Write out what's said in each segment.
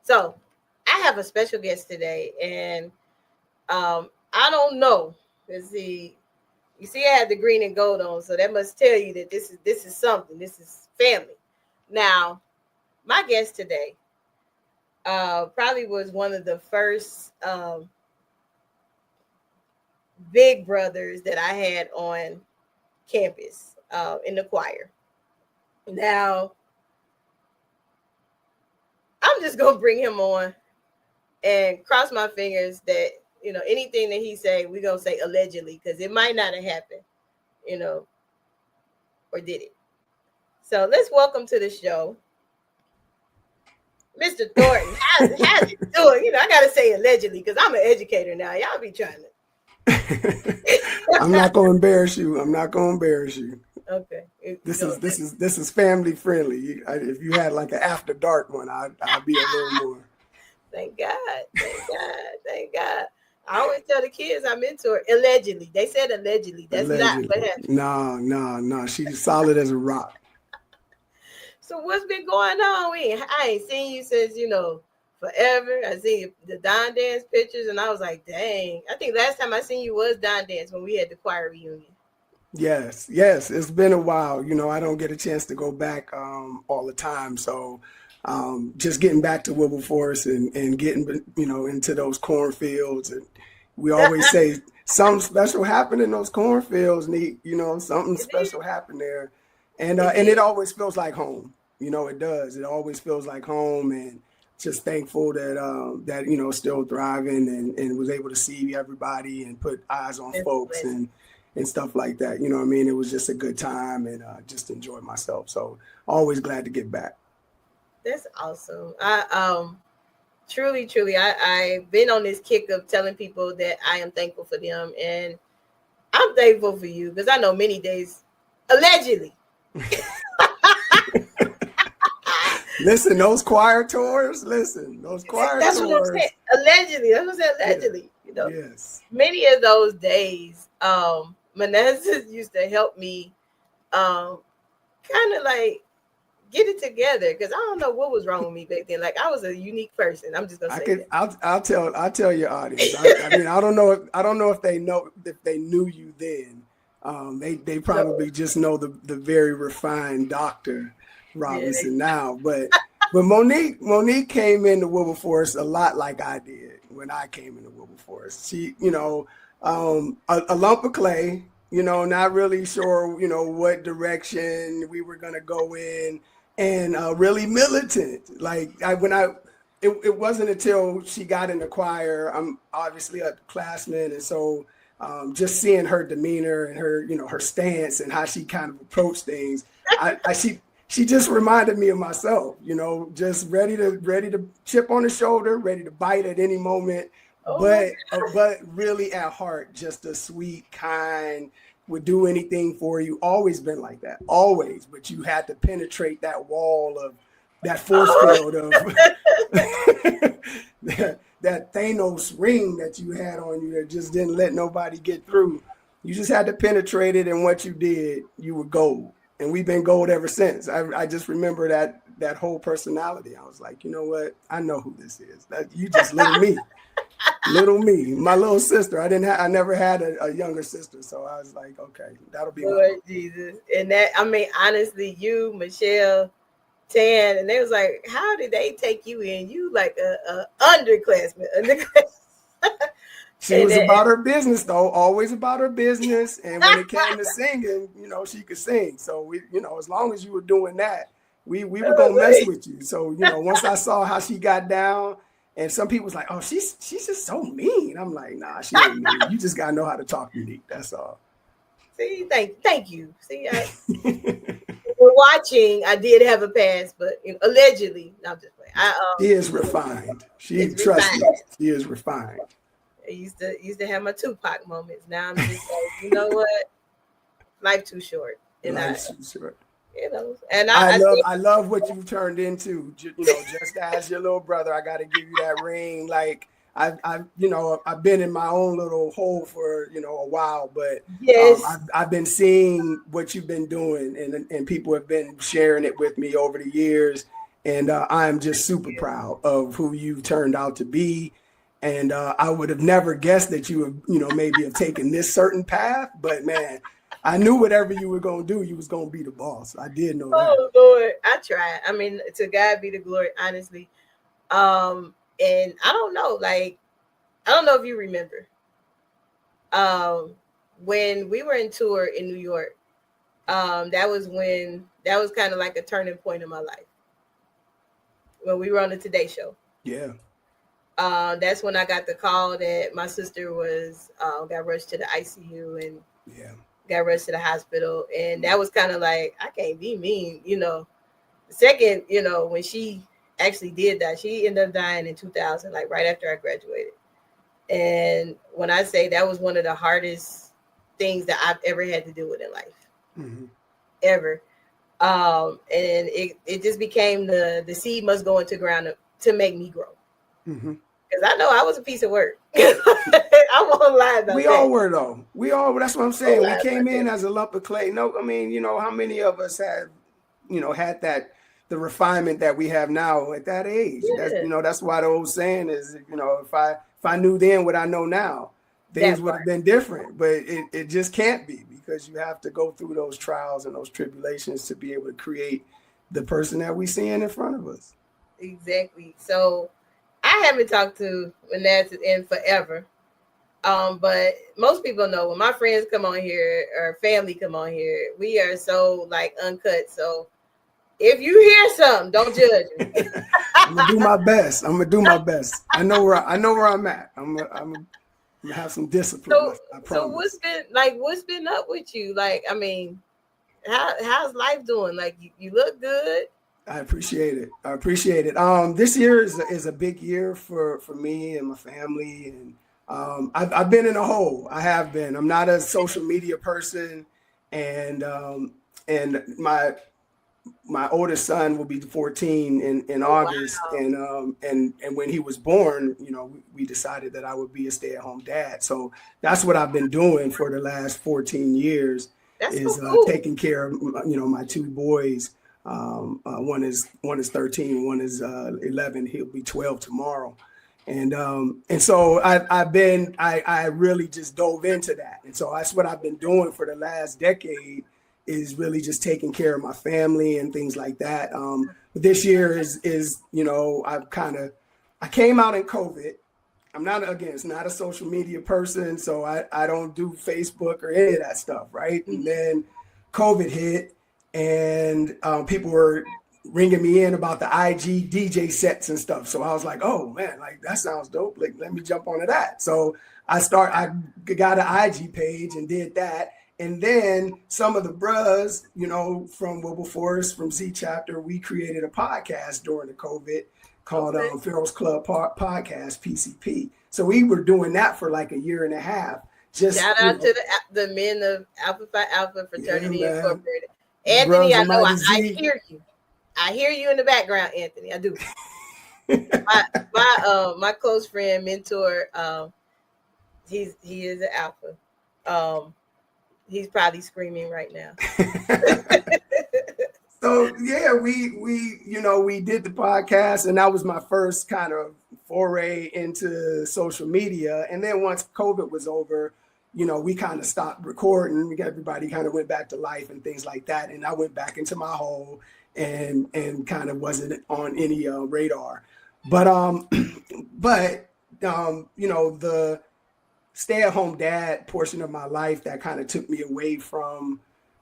So I have a special guest today, and I don't know. Let's see. You see, I had the green and gold on, so that must tell you that this is something. This is family. Now, my guest today probably was one of the first big brothers that I had on campus in the choir. Now, I'm just gonna bring him on and cross my fingers that anything that he say, we're gonna say allegedly, because it might not have happened, or did it? So let's welcome to the show, Mr. Thornton. How's it doing? I gotta say allegedly because I'm an educator now. Y'all be trying to. I'm not gonna embarrass you. Okay. This is family friendly. If you had like an after dark one, I'd be a little more. Thank God. I always tell the kids I mentor allegedly. They said allegedly. That's allegedly. Not what happened. No. She's solid as a rock. So what's been going on? I ain't seen you since forever. I seen the Don Dance pictures, and I was like, dang. I think last time I seen you was Don Dance when we had the choir reunion. Yes, it's been a while. I don't get a chance to go back all the time. So just getting back to Wilberforce and getting, into those cornfields. And we always say something special happened in those cornfields, Neat. Something special happened there. And it always feels like home. It does. It always feels like home, and just thankful that still thriving and was able to see everybody and put eyes on folks and stuff like that. It was just a good time, and just enjoyed myself. So always glad to get back. That's awesome. I truly, I've been on this kick of telling people that I am thankful for them, and I'm thankful for you because I know many days, allegedly. Listen, those choir tours. That's what I'm saying. Allegedly. That's what I'm saying. Allegedly. Yes. Many of those days, Manasseh used to help me kind of like get it together, because I don't know what was wrong with me back then. Like, I was a unique person. I'm just gonna say that. I'll tell your audience. I don't know if they knew you then. They probably just know the very refined Dr. Robinson now. But Monique came into Wilberforce a lot like I did when I came into Wilberforce. She, a lump of clay, not really sure, what direction we were gonna go in, and really militant. Like it wasn't until she got in the choir. I'm obviously a classman, and so just seeing her demeanor and her, her stance and how she kind of approached things, she just reminded me of myself, just ready to chip on the shoulder, ready to bite at any moment, but really at heart, just a sweet, kind, would do anything for you. Always been like that, always. But you had to penetrate that wall of that force field of that Thanos ring that you had on you that just didn't let nobody get through. You just had to penetrate it, and what you did, you were gold. And we've been gold ever since. I just remember that whole personality. I was like, you know what? I know who this is. You just little me. Little me, my little sister. I never had a younger sister, so I was like, okay, that'll be Lord Jesus. And that, honestly, you, Michelle, Tan, and they was like, how did they take you in? You like a underclassman. She was about her business, though, always about her business. And when it came to singing, she could sing. So we, as long as you were doing that, we were gonna mess with you. So once I saw how she got down. And some people was like, oh, she's just so mean. I'm like, nah, she ain't mean. You just gotta know how to talk unique. That's all. See, thank you. See, we're watching. I did have a pass, but allegedly, no, I'm just playing. She is refined. Trust me, she is refined. I used to have my Tupac moments. Now I'm just like, you know what? Life too short. Life's too short. And I love what you've turned into. Just as your little brother, I got to give you that ring. Like I've been in my own little hole for a while, but yes. I've been seeing what you've been doing, and people have been sharing it with me over the years, And I am just super proud of who you've turned out to be. And I would have never guessed that you would, maybe have taken this certain path. But man, I knew whatever you were going to do, you was going to be the boss. I did know that. Oh Lord, I tried. I mean, to God be the glory, honestly. And I don't know, I don't know if you remember. When we were in tour in New York, that was kind of like a turning point in my life. When we were on the Today Show. Yeah. That's when I got the call that my sister was got rushed to the ICU and got rushed to the hospital. And that was kind of like, I can't be mean, The second, when she actually did that, she ended up dying in 2000, like right after I graduated. And when I say that was one of the hardest things that I've ever had to deal with in life, ever. And it just became the seed must go into ground to make me grow. Because I know I was a piece of work. I won't lie about we that. all were, though. That's what I'm saying. We came in as a lump of clay. No, I mean, how many of us have, had the refinement that we have now at that age? Yeah. That's why the old saying is, if I knew then what I know now, things would have been different. But it just can't be, because you have to go through those trials and those tribulations to be able to create the person that we seeing in front of us. Exactly. So I haven't talked to Manassah in forever. But most people know when my friends come on here or family come on here, we are so uncut. So if you hear something, don't judge me. I'm gonna do my best. I know where I'm at. I'm gonna have some discipline. So what's been up with you? How's life doing? You look good. I appreciate it. This year is a big year for me and my family, and I've been in a hole. I have been. I'm not a social media person, and my oldest son will be 14 in August. Wow. And when he was born, we decided that I would be a stay-at-home dad. So that's what I've been doing for the last 14 years. That's is so cool. Taking care of my two boys. One is 13, one is 11. He'll be 12 tomorrow. And so I really just dove into that. And so that's what I've been doing for the last decade, is really just taking care of my family and things like that. This year is I came out in COVID. I'm not a social media person, so I don't do Facebook or any of that stuff, right? And then COVID hit, and people were ringing me in about the IG DJ sets and stuff. So I was like, oh man, that sounds dope. Let me jump onto that. So I got an IG page and did that. And then some of the bros, from Wilberforce, from Z Chapter, we created a podcast during the COVID called Pharaoh's Club Podcast, PCP. So we were doing that for a year and a half. Just shout out to the men of Alpha Phi Alpha Fraternity Incorporated. Anthony, I know I hear you. I hear you in the background, Anthony. I do. my close friend, mentor, he is an Alpha. He's probably screaming right now. So yeah, we did the podcast, and that was my first kind of foray into social media. And then once COVID was over, we kind of stopped recording. Everybody kind of went back to life and things like that. And I went back into my hole and kind of wasn't on any radar. But the stay-at-home dad portion of my life that kind of took me away from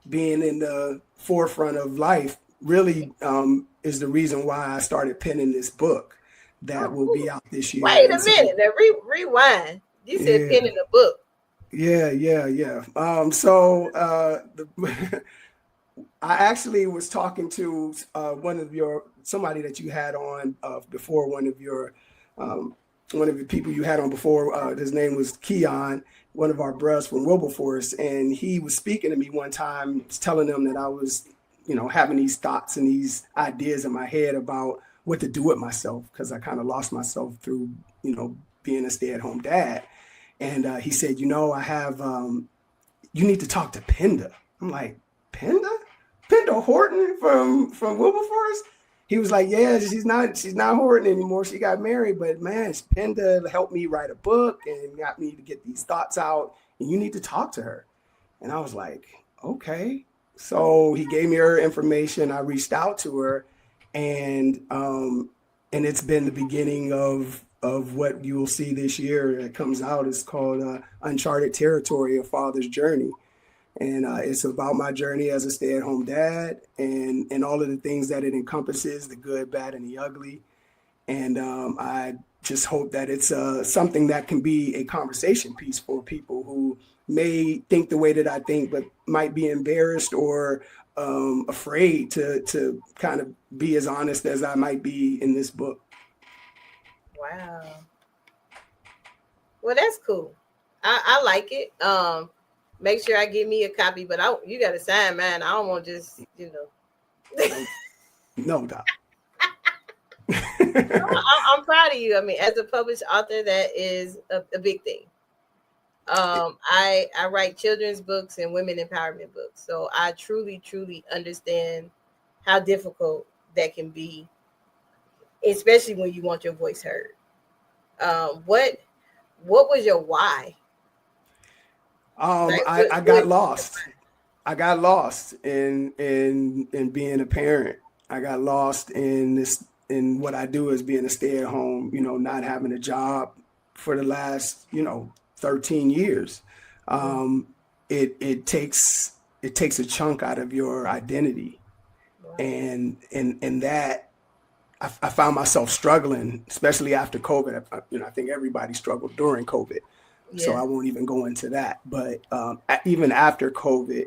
being in the forefront of life really is the reason why I started penning this book that will be out this year. Wait a minute, now rewind. You said penning a book. Yeah. I actually was talking to somebody that you had on before, one of the people you had on before. His name was Keon, one of our bros from Wilberforce, and he was speaking to me one time, telling them that I was, having these thoughts and these ideas in my head about what to do with myself, because I kind of lost myself through, being a stay-at-home dad. And he said, I have, you need to talk to Penda. I'm like, Penda Horton from Wilberforce? he was like, yeah, she's not Horton anymore. She got married, but man, Penda helped me write a book and got me to get these thoughts out, and you need to talk to her. And I was like, okay. So he gave me her information. I reached out to her, and it's been the beginning of what you will see this year that comes out. It's called Uncharted Territory: A Father's Journey. And it's about my journey as a stay-at-home dad and all of the things that it encompasses, the good, bad, and the ugly. And I just hope that it's something that can be a conversation piece for people who may think the way that I think, but might be embarrassed or afraid to kind of be as honest as I might be in this book. Wow. Well, that's cool. I like it. Make sure I give me a copy, but you got to sign mine. I don't want just, No, Doc. I'm proud of you. I mean, as a published author, that is a big thing. I write children's books and women empowerment books. So I truly, truly understand how difficult that can be, especially when you want your voice heard. What was your why? I got lost. I got lost in being a parent. I got lost in what I do as being a stay-at-home, not having a job for the last, 13 years. It takes a chunk out of your identity. Wow. And that I found myself struggling, especially after COVID. I think everybody struggled during COVID. Yeah. So I won't even go into that. But even after COVID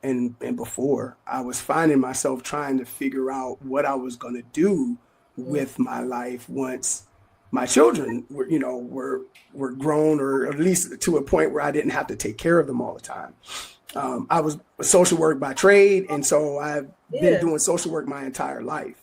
and before, I was finding myself trying to figure out what I was going to do with my life once my children were grown, or at least to a point where I didn't have to take care of them all the time. I was a social work by trade, and so I've been doing social work my entire life.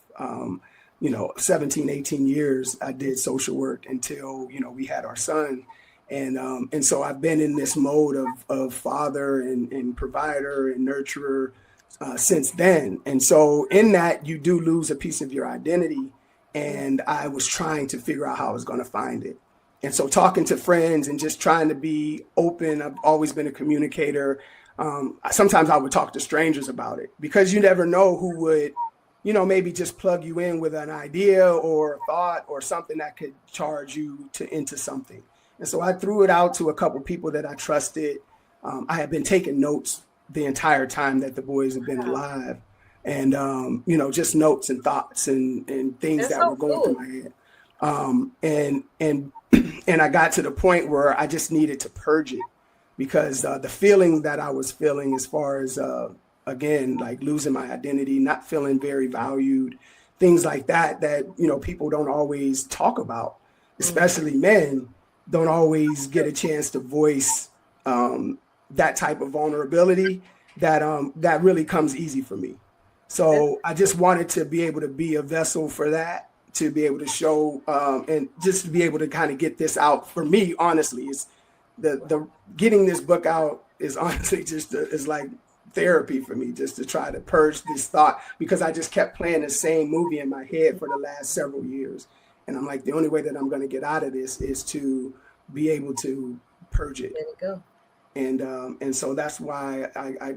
17, 18 years I did social work until, we had our son. And so I've been in this mode of father and provider and nurturer since then. And so in that, you do lose a piece of your identity. And I was trying to figure out how I was going to find it. And so talking to friends and just trying to be open. I've always been a communicator. Sometimes I would talk to strangers about it, because you never know who would, maybe just plug you in with an idea or a thought or something that could charge you into something. And so I threw it out to a couple of people that I trusted. I had been taking notes the entire time that the boys have been alive, and just notes and thoughts and things that were going through my head. And I got to the point where I just needed to purge it, because the feeling that I was feeling, as far as again, like losing my identity, not feeling very valued, things like that people don't always talk about, especially men. Don't always get a chance to voice that type of vulnerability that really comes easy for me. So I just wanted to be able to be a vessel for that, to be able to show and just to be able to kind of get this out. For me, honestly, is the getting this book out is honestly is like therapy for me, just to try to purge this thought, because I just kept playing the same movie in my head for the last several years. And I'm like, the only way that I'm going to get out of this is to be able to purge it. There you go. And so that's why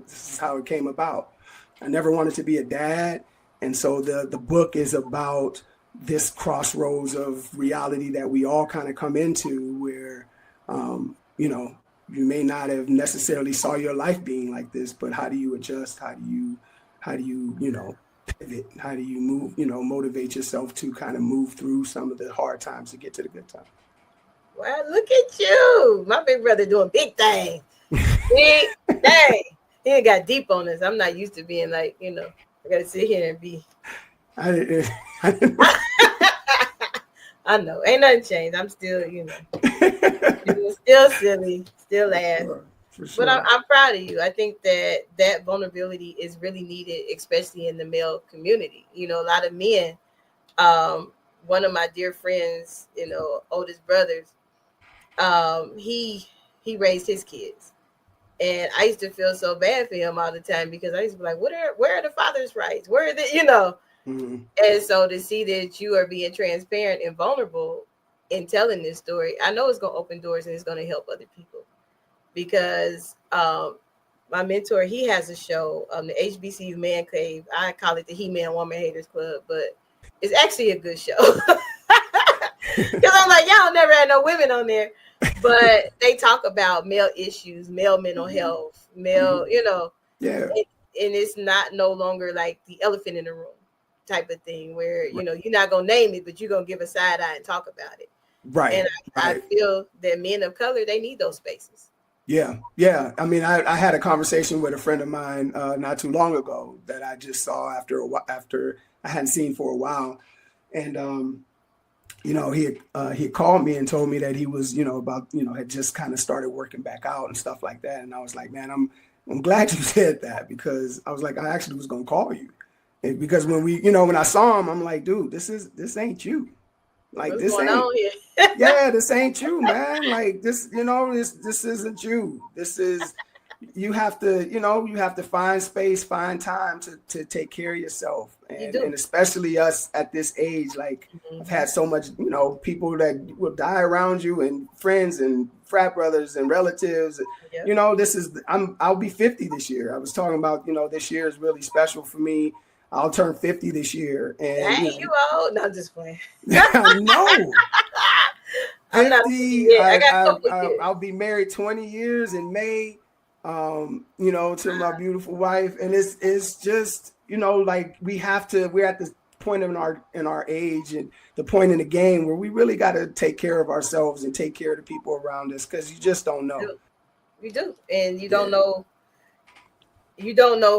this is how it came about. I never wanted to be a dad. And so the book is about this crossroads of reality that we all kind of come into, where, you may not have necessarily saw your life being like this, but how do you adjust? How do you pivot? How do you move, motivate yourself to kind of move through some of the hard times to get to the good times? Well, look at you. My big brother doing big things. Big thing. He ain't got deep on this. I'm not used to being like, I got to sit here and be. I didn't I know. Ain't nothing changed. I'm still, still silly, still laugh. For sure. But I'm proud of you. I think that vulnerability is really needed, especially in the male community. A lot of men, one of my dear friends, oldest brothers, he raised his kids. And I used to feel so bad for him all the time, because I used to be like, where are the father's rights? Where are the, Mm-hmm. And so to see that you are being transparent and vulnerable in telling this story, I know it's going to open doors and it's going to help other people. Because my mentor, he has a show, the HBCU Man Cave. I call it the He-Man Woman Haters Club, but it's actually a good show. Because I'm like, y'all never had no women on there. But they talk about male issues, male mental health, male, Yeah. and it's not no longer like the elephant in the room type of thing where, you're not going to name it, but you're going to give a side eye and talk about it. Right. And I feel that men of color, they need those spaces. Yeah. Yeah. I mean, I had a conversation with a friend of mine not too long ago that I just saw after I hadn't seen for a while. And, he had called me and told me that he was, had just kind of started working back out and stuff like that. And I was like, man, I'm glad you said that, because I was like, I actually was going to call you. And because when I saw him, I'm like, dude, this ain't you. Like, What's this going ain't, on here? yeah, this ain't you, man. Like this, this isn't you. This is, you have to find space, find time to take care of yourself. And especially us at this age, like I've had so much, people that will die around you, and friends and frat brothers and relatives. Yep. I'll be 50 this year. I was talking about, this year is really special for me. I'll turn 50 this year. And you old? No, I'm just playing. No. I'm not 50. I got a couple years. I'll be married 20 years in May. To my beautiful wife. And it's just, like we're at this point in our age and the point in the game where we really got to take care of ourselves and take care of the people around us, because you just don't know. You do. And you don't know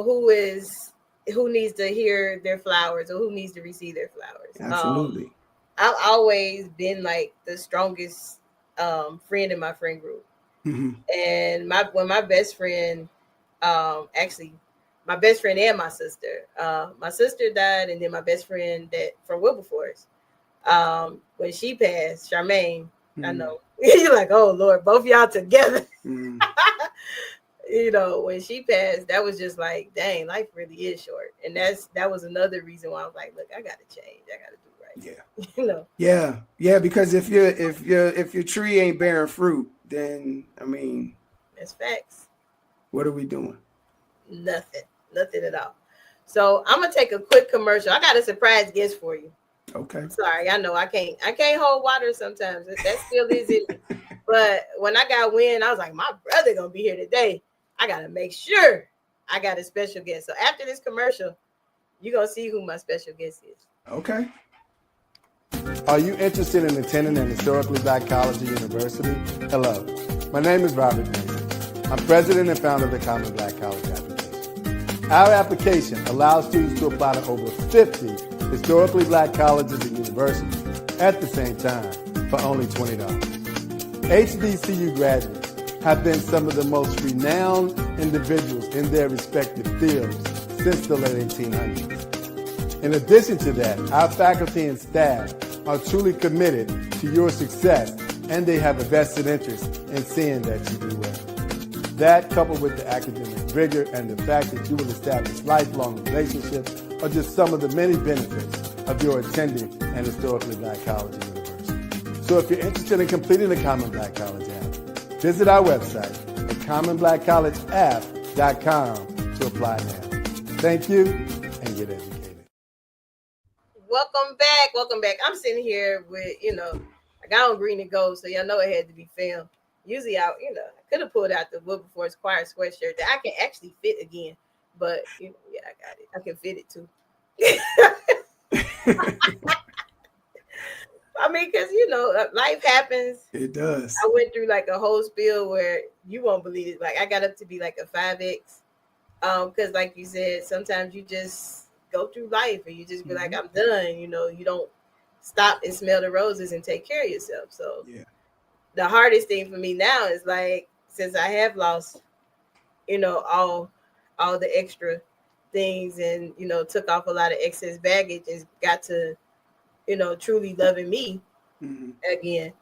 who needs to hear their flowers or who needs to receive their flowers. Absolutely. I've always been like the strongest friend in my friend group. Mm-hmm. And my best friend, actually my best friend and my sister died, and then my best friend that from Wilberforce, when she passed, Charmaine, I know you're like, oh Lord, both y'all together. When she passed, that was just like, dang, life really is short. And that was another reason why I was like, look, I gotta change. I gotta do right. Yeah. Yeah. Because if your tree ain't bearing fruit, then that's facts. What are we doing? Nothing at all. So I'm gonna take a quick commercial. I got a surprise guest for you. Okay. Sorry, I know I can't hold water sometimes. That still is it. But when I got wind, I was like, my brother gonna be here today. I gotta make sure I got a special guest. So after this commercial, you're gonna see who my special guest is. Okay. Are you interested in attending an historically black college or university? Hello, my name is Robert and Gena. I'm president and founder of the Common Black College application. Our application allows students to apply to over 50 historically black colleges and universities at the same time for only $20. HBCU graduates have been some of the most renowned individuals in their respective fields since the late 1800s. In addition to that, our faculty and staff are truly committed to your success, and they have a vested interest in seeing that you do well. That, coupled with the academic rigor and the fact that you will establish lifelong relationships, are just some of the many benefits of your attending an historically black college or university. So if you're interested in completing the Common Black College app, visit our website at commonblackcollegeapp.com to apply now. Thank you, and get educated. Welcome back. I'm sitting here with, I got on green and gold, so y'all know it had to be filmed. Usually I could have pulled out the Wilberforce choir sweatshirt that I can actually fit again, but I got it. I can fit it too. Because life happens. It does. I went through like a whole spiel where you won't believe it. Like I got up to be like a 5X. Because like you said, sometimes you just go through life and you just be like, I'm done. You don't stop and smell the roses and take care of yourself. So the hardest thing for me now is like, since I have lost, all the extra things and, took off a lot of excess baggage and got to, truly loving me again,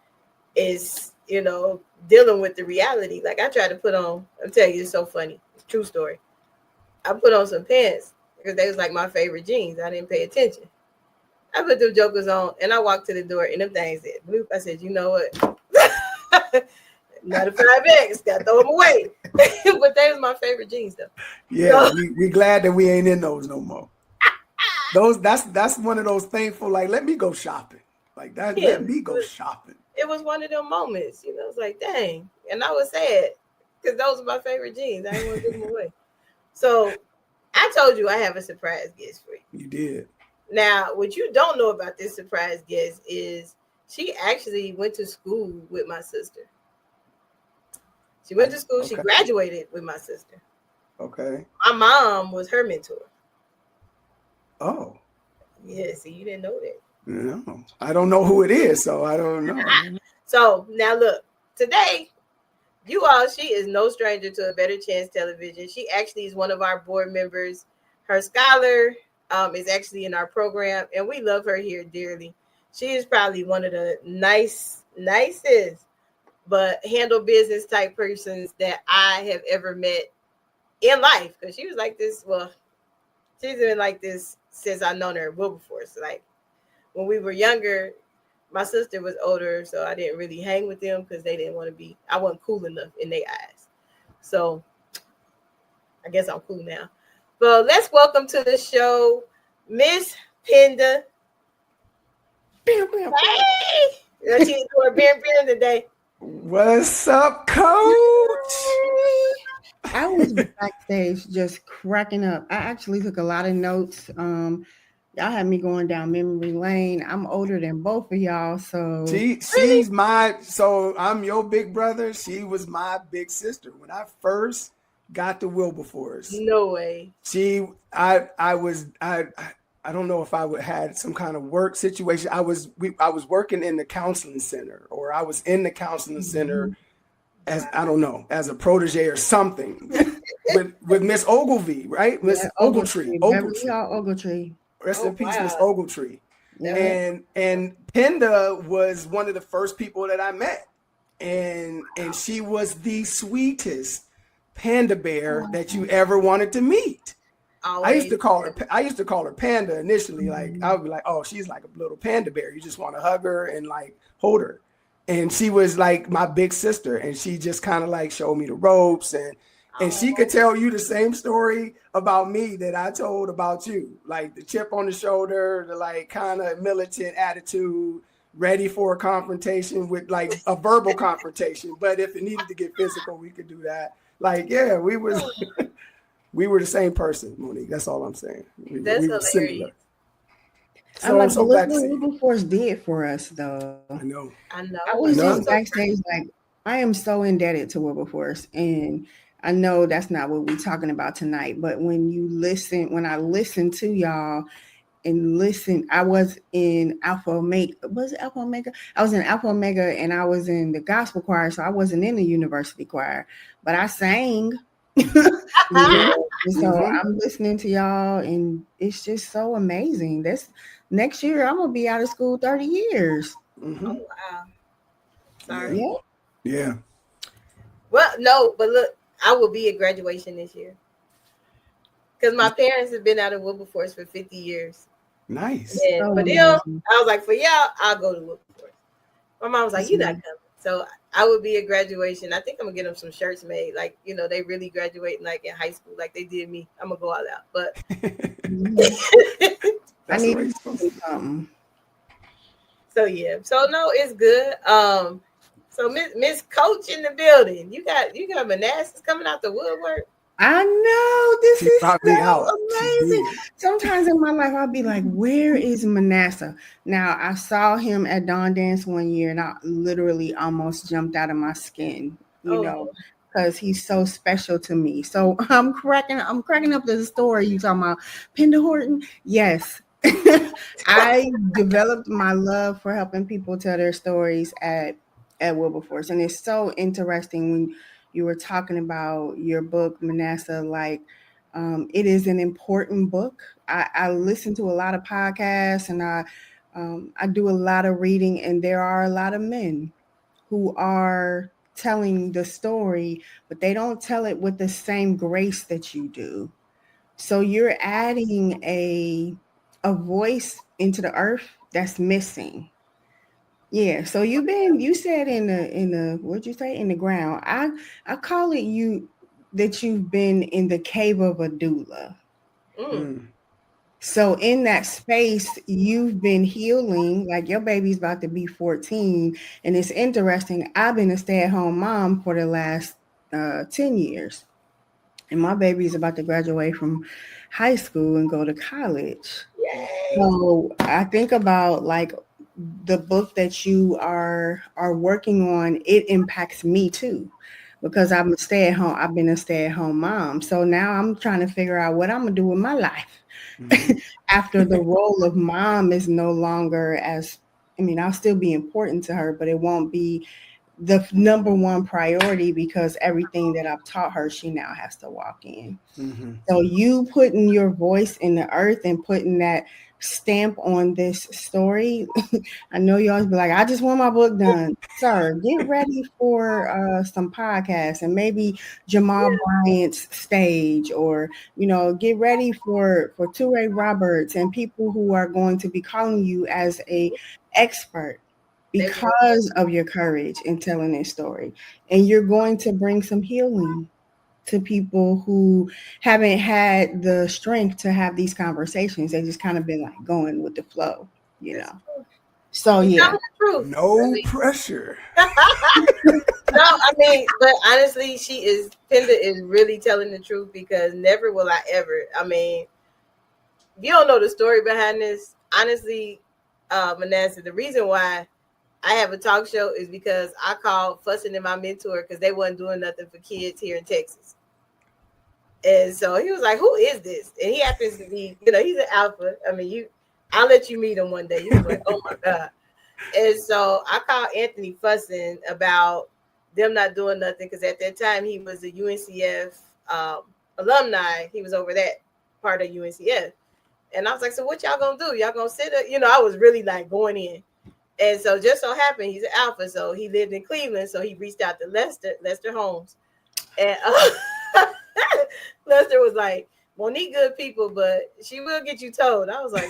is, dealing with the reality. Like I tried to put on, I'm telling you, it's so funny. It's a true story. I put on some pants. because they was like my favorite jeans. I didn't pay attention. I put them jokers on and I walked to the door and them things said bloop. I said, you know what? Not a 5X, gotta throw them away. But they was my favorite jeans though. Yeah, we glad that we ain't in those no more. That's one of those thankful, like, let me go shopping. Like that, let me go shopping. It was one of them moments, you know, it's like, dang. And I was sad because those are my favorite jeans. I didn't want to give them away. So I told you I have a surprise guest for you. You did. Now, what you don't know about this surprise guest is she actually went to school with my sister. She went to school. Okay. She graduated with my sister. Okay. My mom was her mentor. Oh. Yeah, see, you didn't know that. No, I don't know who it is, so I don't know. So now look, today, you all, she is no stranger to A Better Chance Television. She actually is one of our board members. Her scholar is actually in our program, and we love her here dearly. She is probably one of the nicest, but handle business type persons that I have ever met in life. Because she was like this, well, she's been like this since I've known her at Wilberforce. Like, when we were younger, my sister was older, so I didn't really hang with them because they didn't want to be, I wasn't cool enough in their eyes. So I guess I'm cool now. But let's welcome to the show, Miss Penda. Hey! She's doing bam today. What's up, Coach? I was backstage just cracking up. I actually took a lot of notes. Y'all had me going down memory lane. I'm older than both of y'all, so so I'm your big brother. She was my big sister when I first got to Wilberforce. No way. I don't know if I had some kind of work situation. I was working in the counseling center, or I was in the counseling center as a protege or something with Miss Ogilvy, right? Miss Ogletree. Ogletree. Rest in peace, Miss Ogletree. Yeah. And Penda was one of the first people that I met. And she was the sweetest panda bear that you ever wanted to meet. Always. I used to call her Panda initially. Like, I would be like, oh, she's like a little panda bear. You just want to hug her and like hold her. And she was like my big sister, and she just kind of like showed me the ropes, and she could tell you the same story about me that I told about you, like the chip on the shoulder, the like kind of militant attitude, ready for a confrontation with like a verbal confrontation. But if it needed to get physical, we could do that. Like, yeah, we were the same person, Monique. That's all I'm saying. That's hilarious. Similar. So look what Wilberforce did for us, though. I know. I was just backstage like, I am so indebted to Wilberforce, and I know that's not what we're talking about tonight, but when I listen to y'all and listen, I was in Alpha Omega. Was it Alpha Omega? I was in Alpha Omega, and I was in the gospel choir, so I wasn't in the university choir, but I sang. So I'm listening to y'all, and it's just so amazing. Next year, I'm gonna be out of school 30 years. Mm-hmm. Oh wow! Sorry. Yeah. Well, no, but look, I will be at graduation this year because my parents have been out of Wilberforce for 50 years. Nice. And for them, I was like, for y'all, I'll go to Wilberforce. My mom was like, you're not coming. So I would be at graduation. I think I'm gonna get them some shirts made, like, you know, they really graduating like in high school, like they did me. I'm gonna go all out, but I need something. So yeah, so no, it's good. So Miss Coach in the building. You got Manassas coming out the woodwork. I know, this is so amazing. Sometimes in my life, I'll be like, where is Manassah? Now, I saw him at Dawn Dance one year, and I literally almost jumped out of my skin, you know, because he's so special to me. So I'm cracking up the story you talking about. Penda Horton? Yes. I developed my love for helping people tell their stories at Wilberforce. And it's so interesting when you were talking about your book, Manassah, like it is an important book. I listen to a lot of podcasts, and I do a lot of reading, and there are a lot of men who are telling the story, but they don't tell it with the same grace that you do. So you're adding a voice into the earth that's missing. Yeah. So you said in the what'd you say, in the ground. I call it that you've been in the cave of a doula. So in that space, you've been healing, like your baby's about to be 14. And it's interesting. I've been a stay-at-home mom for the last 10 years. And my baby is about to graduate from high school and go to college. Yay. So I think about like the book that you are working on, it impacts me too, because I've been a stay-at-home mom. So now I'm trying to figure out what I'm gonna do with my life after the role of mom is no longer I'll still be important to her, but it won't be the number one priority, because everything that I've taught her, she now has to walk in. So you putting your voice in the earth and putting that stamp on this story. I know you always be like, I just want my book done. Sir, get ready for some podcasts and maybe Jamal Bryant's stage, or get ready for Toure Roberts and people who are going to be calling you as a expert because of your courage in telling their story. And you're going to bring some healing to people who haven't had the strength to have these conversations. They just kind of been like going with the flow, So yeah, no pressure. No, but honestly, Penda is really telling the truth, because never will I ever. You don't know the story behind this. Honestly, Manasseh, the reason why I have a talk show is because I called Fussing and my mentor because they wasn't doing nothing for kids here in Texas. And so he was like, who is this? And he happens to be, he's an alpha. I'll let you meet him one day. You're like, oh my God. And so I called Anthony Fussing about them not doing nothing, because at that time he was a UNCF alumni. He was over that part of UNCF. And I was like, so what y'all gonna do? Y'all gonna sit up? I was really like going in. And so just so happened he's an alpha. So he lived in Cleveland. So he reached out to Lester Holmes. And Lester was like, Monique good people, but she will get you told. I was like,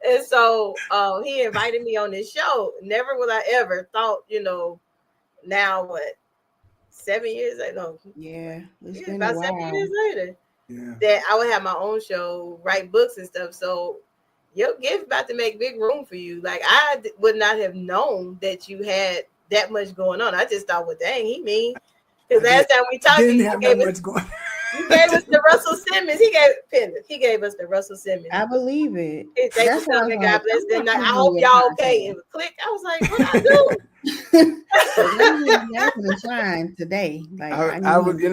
and so he invited me on this show. Never would I ever thought, now what, 7 years ago? Yeah, it's been about 7 years later. Yeah. That I would have my own show, write books and stuff. So your gift about to make big room for you. Like, I would not have known that you had that much going on. I just thought, well, dang, he mean. Because last time we talked, you gave us the Russell Simmons. He gave us the Russell Simmons. I believe it. Thank you, God bless them. I hope y'all okay. It was click. I was like, what I do? To shine today. Like I would, you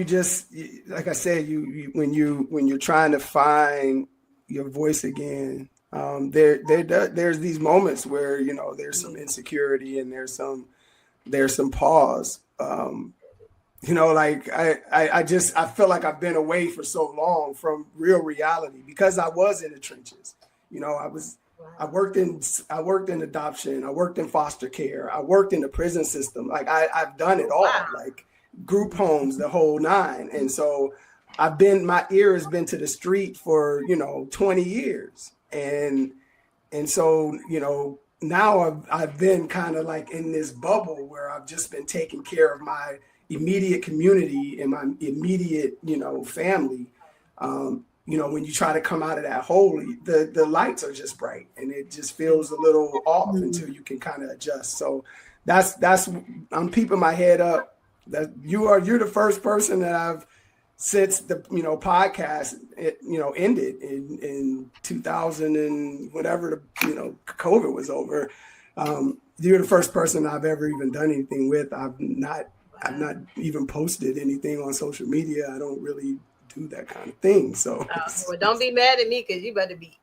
just, like I said, you when you're trying to find your voice again, there's these moments where there's some insecurity and there's some pause. Like I feel like I've been away for so long from real reality, because I was in the trenches. I worked in adoption. I worked in foster care. I worked in the prison system. Like I've done it all. Like group homes, the whole nine. And so my ear has been to the street for, 20 years. And so, now I've been kind of like in this bubble where I've just been taking care of my immediate community and my immediate, family. When you try to come out of that hole, the lights are just bright and it just feels a little off until you can kind of adjust. So that's I'm keeping my head up. That you're the first person that I've, since the podcast ended in 2000 and whatever COVID was over, you're the first person I've ever even done anything with. I've not even posted anything on social media. I don't really do that kind of thing. So well, don't be mad at me, because you better be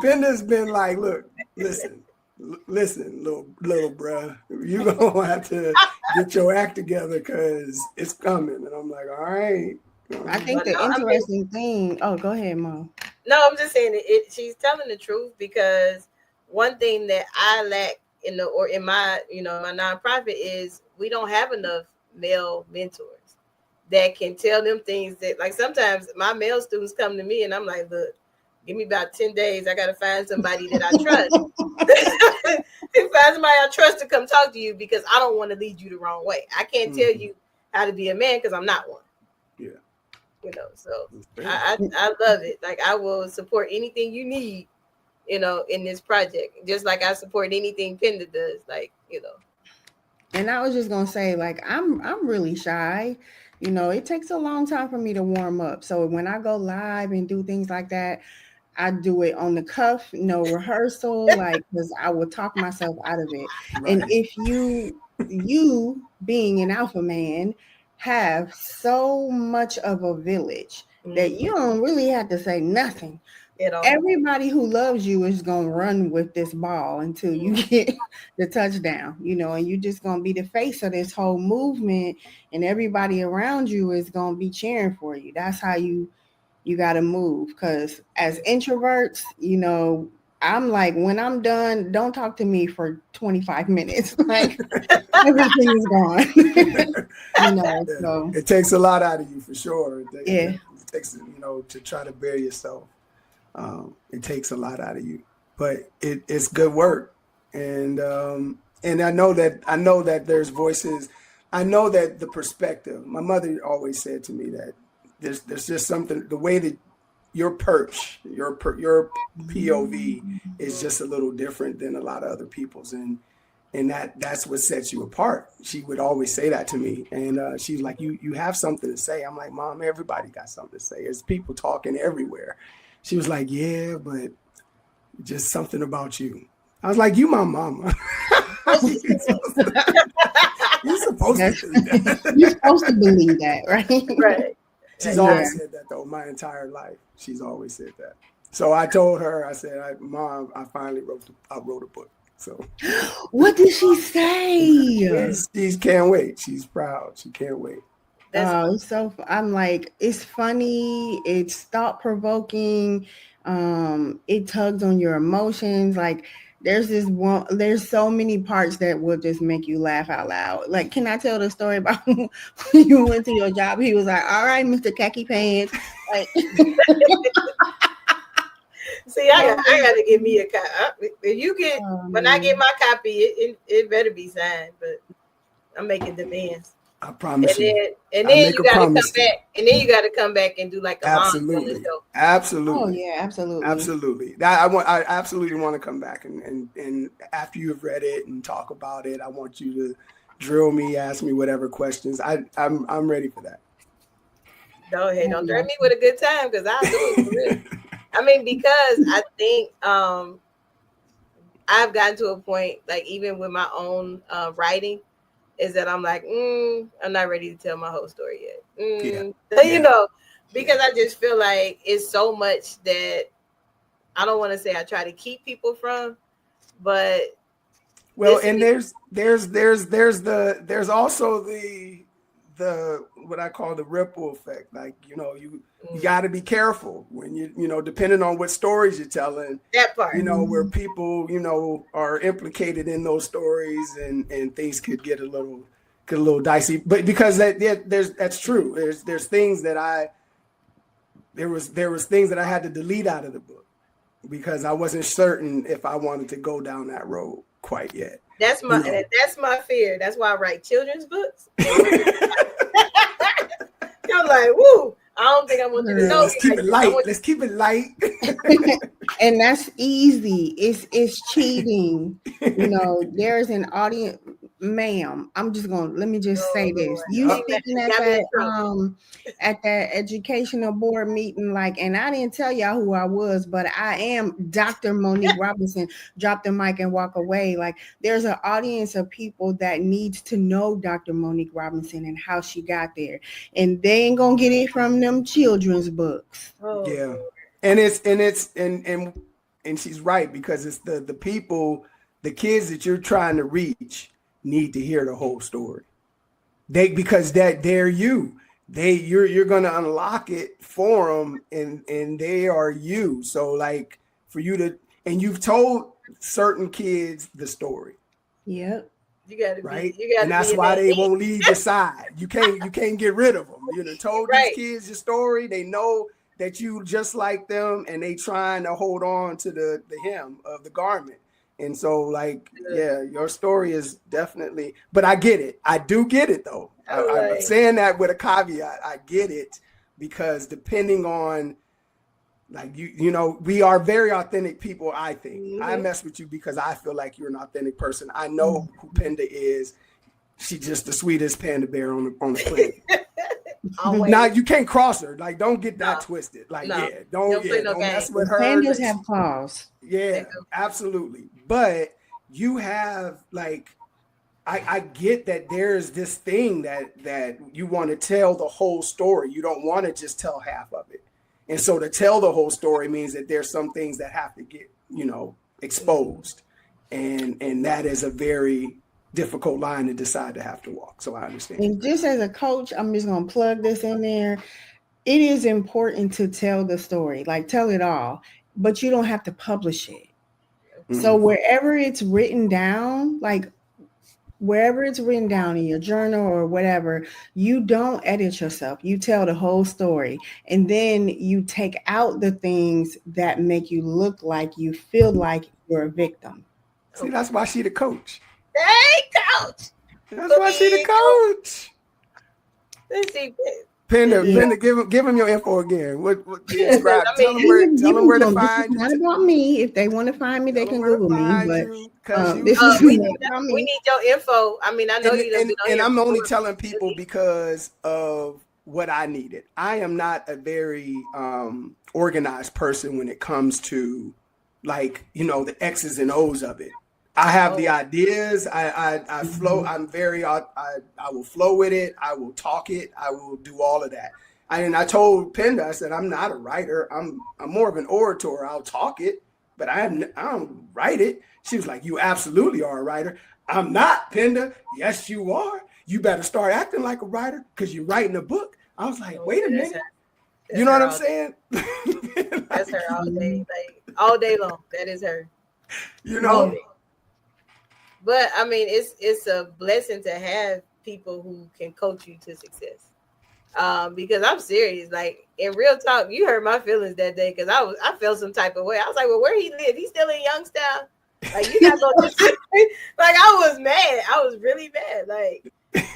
Penda's been like, look, listen, little bruh, you gonna have to get your act together because it's coming. And I'm like, all right. I think the interesting thing. Oh, go ahead, Mom. No, I'm just saying she's telling the truth, because one thing that I lack in my my nonprofit is we don't have enough male mentors that can tell them things that, like, sometimes my male students come to me and I'm like, look, give me about 10 days. I got to find somebody that I trust. Find somebody I trust to come talk to you, because I don't want to lead you the wrong way. I can't tell you how to be a man because I'm not one. Yeah. So I love it. Like, I will support anything you need, in this project, just like I support anything Penda does. Like, And I was just gonna say, like, I'm really shy. It takes a long time for me to warm up. So when I go live and do things like that, I do it on the cuff, no rehearsal, like, because I will talk myself out of it. Right. And if you being an alpha man have so much of a village that you don't really have to say nothing. Everybody who loves you is going to run with this ball until you get the touchdown, and you're just going to be the face of this whole movement, and everybody around you is going to be cheering for you. That's how you got to move. Because as introverts, I'm like, when I'm done, don't talk to me for 25 minutes. Like, everything is gone. So it takes a lot out of you, for sure. It takes, to try to bear yourself. It takes a lot out of you, but it's good work. And I know that there's voices. I know that the perspective, my mother always said to me that there's just something, the way that your perch, your POV is just a little different than a lot of other people's. And that's what sets you apart. She would always say that to me. And she's like, you have something to say. I'm like, Mom, everybody got something to say. There's people talking everywhere. She was like, yeah, but just something about you. I was like, you my mama. You're supposed to do that. You're supposed to believe that, right? Right. She's always said that, though, my entire life. She's always said that. So I told her, I said, Mom, I finally wrote a book. So what did she say? She can't wait. She's proud. She can't wait. So I'm like, it's funny, it's thought-provoking, it tugs on your emotions. Like, there's so many parts that will just make you laugh out loud. Like, can I tell the story about when you went to your job? He was like, all right, Mr. Khaki Pants. Like, see, I got to give me a copy. If you get, when I get my copy, it better be signed, but I'm making demands. I promise you. And then you got to come back. And then you got to come back and do like a absolutely. Oh yeah, absolutely. I absolutely want to come back and after you have read it and talk about it, I want you to drill me, ask me whatever questions. I'm ready for that. Go ahead, don't threaten me with a good time, because I'll do it for real. I mean, because I think I've gotten to a point, like, even with my own writing, is that I'm like, I'm not ready to tell my whole story yet. Because I just feel like it's so much that I don't want to say I try to keep people from, but and there's also the what I call the ripple effect. Like, you got to be careful when you depending on what stories you're telling, that part, where people, are implicated in those stories, and things could get a little dicey, but because that's true. There's things that there was things that I had to delete out of the book because I wasn't certain if I wanted to go down that road quite yet. That's my fear. That's why I write children's books. I'm like, woo, I don't think I want you to know. Let's keep it light. Let's keep it light. And that's easy. It's cheating. There's an audience, ma'am. Let me just say this. You speaking at that educational board meeting, and I didn't tell y'all who I was, but I am Dr. Monique Robinson. Drop the mic and walk away. Like, there's an audience of people that needs to know Dr. Monique Robinson and how she got there, and they ain't gonna get it from them children's books. Yeah, and she's right, because it's the people, the kids that you're trying to reach need to hear the whole story. Because they're you. You're gonna unlock it for them, and they are you. So, like, for you to, and you've told certain kids the story. Yep. You gotta right? be, you gotta and that's be why they elite. won't leave your side. You can't get rid of them. You know, told Right. these kids your story. They know that you just like them, and they trying to hold on to the hem of the garment. And so, like, yeah, your story is definitely. But I get it. I do get it though. I'm saying that with a caveat. I get it because depending on. Like you know, we are very authentic people. I think I mess with you because I feel like you're an authentic person. I know who Penda is. She's just the sweetest panda bear on the planet. Now you can't cross her. Like, don't get that twisted. Like, don't mess with her. Pandas have claws. Yeah, absolutely. But you have like, I get that there's this thing that you want to tell the whole story. You don't want to just tell half of it. And so to tell the whole story means that there's some things that have to get, exposed. And that is a very difficult line to decide to have to walk. So I understand. And just as a coach, I'm just going to plug this in there. It is important to tell the story, like tell it all, but you don't have to publish it. Mm-hmm. So wherever it's written down, like wherever it's written down in your journal or whatever, you don't edit yourself. You tell the whole story. And then you take out the things that make you look like you feel like you're a victim. See, that's why she the coach. Hey, coach. That's why she the coach. Let's see. Penda, give him your info again. What describe? Tell them where to find you. Not about me. If they want to find me, they can Google me. But we need your info. I mean, I know and I'm only telling people because of what I needed. I am not a very organized person when it comes to the X's and O's of it. I have the ideas. I flow. I'm very. I will flow with it. I will talk it. I will do all of that. I told Penda, I said, I'm not a writer. I'm more of an orator. I'll talk it, but I don't write it. She was like, you absolutely are a writer. I'm not, Penda. Yes, you are. You better start acting like a writer because you're writing a book. I was like, wait a minute. You know what I'm saying? That's her all day, all day long. That is her. But I mean, it's a blessing to have people who can coach you to success. Because I'm serious. Like in real talk, you hurt my feelings that day because I felt some type of way. I was like, well, where he live? He's still in Youngstown. Like you're not gonna like I was mad. I was really mad. Like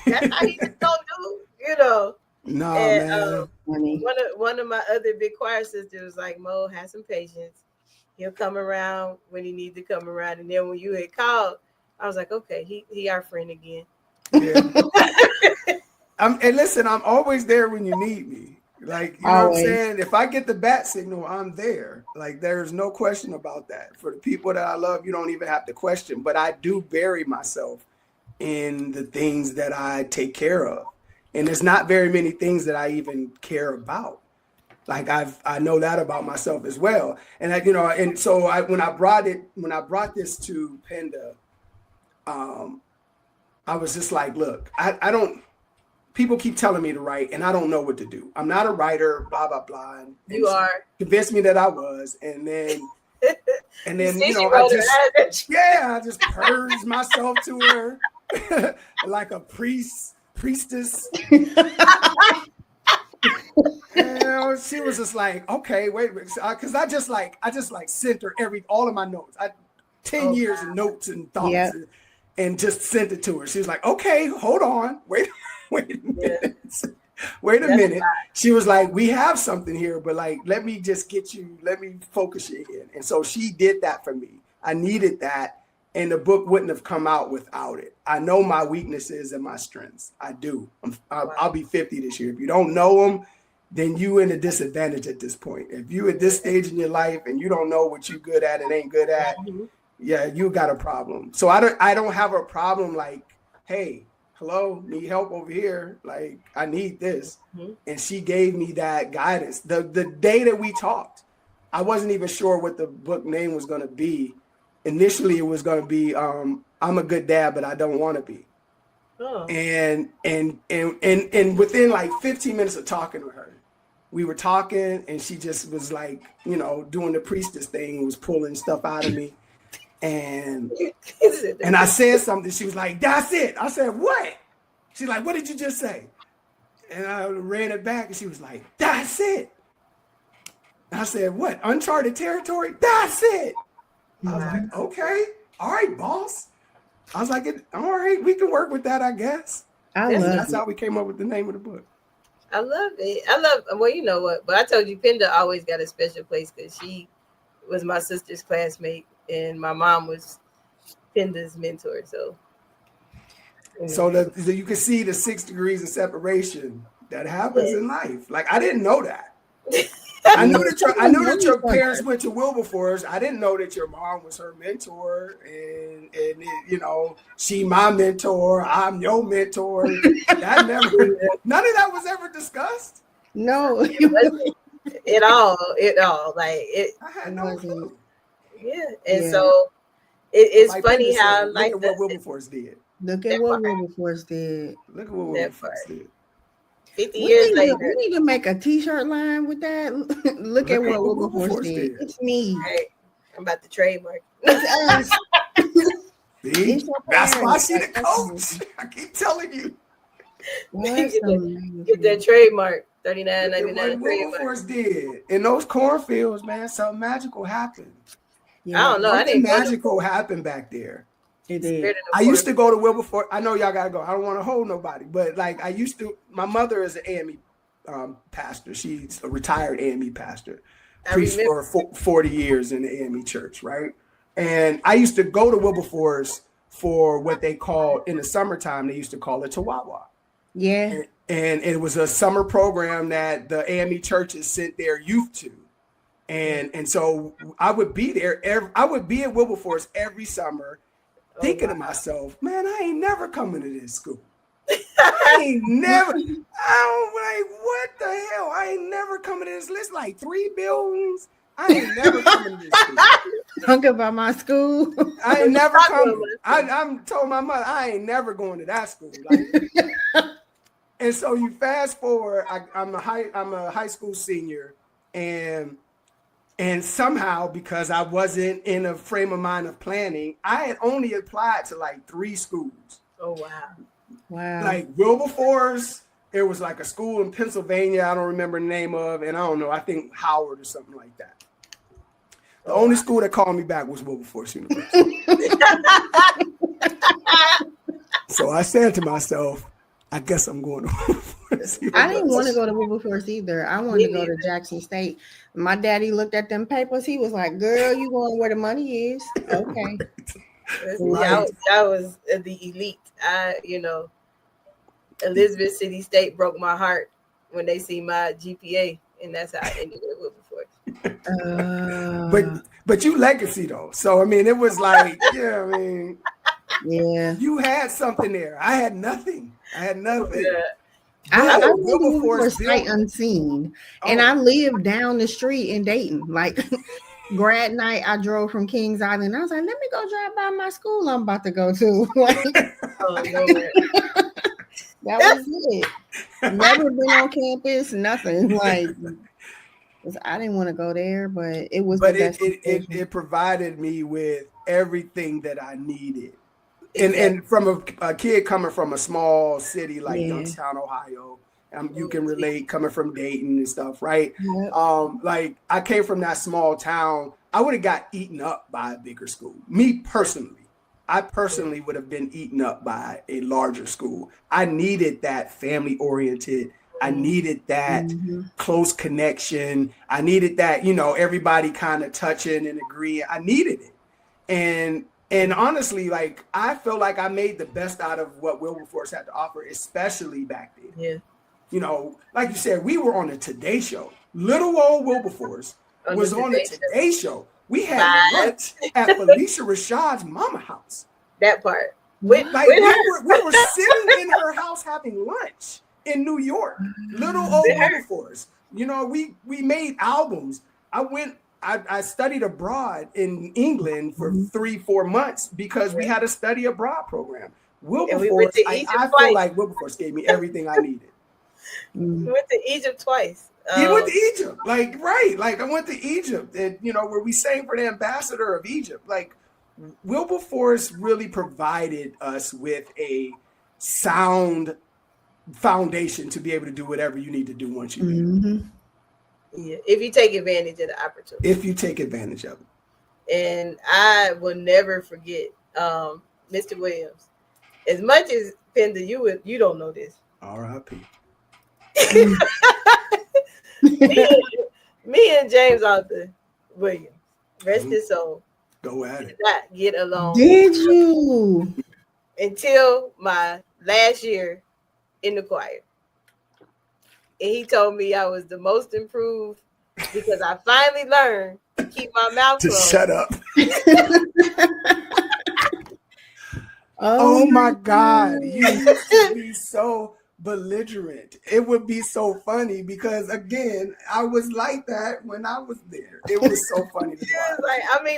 that's how he's gonna do, No, and, man. One of my other big choir sisters was like, Mo, have some patience. He'll come around when he needs to come around. And then when you had called, I was like, okay, he our friend again. Yeah. And listen, I'm always there when you need me. Like, you know what I'm saying? If I get the bat signal, I'm there. Like, there's no question about that. For the people that I love, you don't even have to question. But I do bury myself in the things that I take care of. And there's not very many things that I even care about. Like I know that about myself as well. And and so when I brought this to Penda, I was just like, look, I don't, people keep telling me to write and I don't know what to do. I'm not a writer, blah, blah, blah. And you are. Convinced me that I was. And then I just purged myself to her like a priestess. And she was just like, okay, wait, because I just sent her all of my notes. 10 years of notes and thoughts and just sent it to her. She was like, okay, hold on. Wait a minute. Wait a minute. She was like, we have something here, but let me focus you in. And so she did that for me. I needed that. And the book wouldn't have come out without it. I know my weaknesses and my strengths. I do. I'll be 50 this year. If you don't know them, then you in a disadvantage at this point. If you at this stage in your life and you don't know what you're good at and ain't good at, you got a problem. So I don't have a problem like, hey, hello, need help over here. Like, I need this. And she gave me that guidance. The day that we talked, I wasn't even sure what the book name was going to be. Initially, it was going to be I'm a good dad, but I don't want to be. Oh. And within like 15 minutes of talking with her, we were talking and she just was like, doing the priestess thing, was pulling stuff out of me. And I said something. She was like, "That's it." I said, "What?" She's like, "What did you just say?" And I ran it back, and she was like, "That's it." And I said, "What? Uncharted territory? That's it." I was like, "Okay, all right, boss." I was like, "All right, we can work with that, I guess." That's how we came up with the name of the book. I love it. Well, you know what? But I told you, Penda always got a special place because she was my sister's classmate, and my mom was Penda's mentor. So you can see the 6 degrees of separation that happens in life. Like, I didn't know that. I knew that your parents went to Wilberforce. I didn't know that your mom was her mentor, and she my mentor. I'm your mentor. None of that was ever discussed. No, it all like it. I had no clue. Yeah, and so it's like funny how look at what Wilberforce did. Look at what Wilberforce did. 50 years later. We need to make a t-shirt line with that. Look at what Wilberforce did. It's me. Right. I'm about to trademark. See? That's why she the coach. I keep telling you. Get that trademark. $39.99. What Wilberforce did in those cornfields, man, something magical happened. Yeah. I don't know. Something magical happened back there. It did. I used to go to Wilberforce. I know y'all gotta go. I don't want to hold nobody, but like I used to. My mother is an AME pastor. She's a retired AME pastor, preached for 40 years in the AME church, right? And I used to go to Wilberforce for what they called in the summertime. They used to call it Tawawa. Yeah. And it was a summer program that the AME churches sent their youth to, and so I would be there. I would be at Wilberforce every summer. Thinking to myself, man, I ain't never coming to this school. What the hell? I ain't never coming to this list. Like 3 buildings. I ain't never coming to this school. Talk about my school. I ain't never coming. I'm told my mother I ain't never going to that school. Like, and so you fast forward. I'm a high school senior, and somehow, because I wasn't in a frame of mind of planning, I had only applied to like 3 schools. Oh, wow. Like Wilberforce, it was like a school in Pennsylvania I don't remember the name of, and I don't know, I think Howard or something like that. The only school that called me back was Wilberforce University. So I said to myself, I guess I'm going to Wilberforce. I didn't want to go to Wilberforce either. I wanted to go to Jackson State. My daddy looked at them papers. He was like, "Girl, you going where the money is?" Okay. Right. That was the elite. Elizabeth City State broke my heart when they see my GPA, and that's how I ended up with Wilberforce. But you legacy though, so I mean, it was like, yeah, you had something there. I had nothing. Yeah. I Wilberforce sight unseen, and I lived down the street in Dayton. Like grad night, I drove from Kings Island. I was like, let me go drive by my school I'm about to go to. Like, that was it. Never been on campus, nothing. Like, I didn't want to go there, but it was. But it provided me with everything that I needed. And from a kid coming from a small city like Youngstown, Ohio, you can relate coming from Dayton and stuff, right? Yeah. Like I came from that small town. I would have got eaten up by a bigger school. Me personally, I personally would have been eaten up by a larger school. I needed that family oriented. I needed that close connection. I needed that, everybody kind of touching and agreeing. I needed it. And honestly, like I feel like I made the best out of what Wilberforce had to offer, especially back then. Yeah. Like you said, we were on the Today Show. Little old Wilberforce was on the Today Show. We had lunch at Felicia Rashad's mama house. That part. We were sitting in her house having lunch in New York. Little old Wilberforce. We made albums. I studied abroad in England for 3-4 months because we had a study abroad program. Wilberforce, I feel like Wilberforce gave me everything I needed. We went to Egypt twice. He went to Egypt, right. Like I went to Egypt and, where we sang for the ambassador of Egypt. Like Wilberforce really provided us with a sound foundation to be able to do whatever you need to do once you leave. Yeah, if you take advantage of the opportunity. If you take advantage of it. And I will never forget Mr. Williams. As much as Pender, you don't know this. R.I.P. me and James Arthur Williams, rest his soul. Go at it. Did not get along. Did you? Until my last year in the choir. And he told me I was the most improved because I finally learned to keep my mouth closed. Just shut up. Oh my God. You used to be so belligerent. It would be so funny because, again, I was like that when I was there. It was so funny to watch.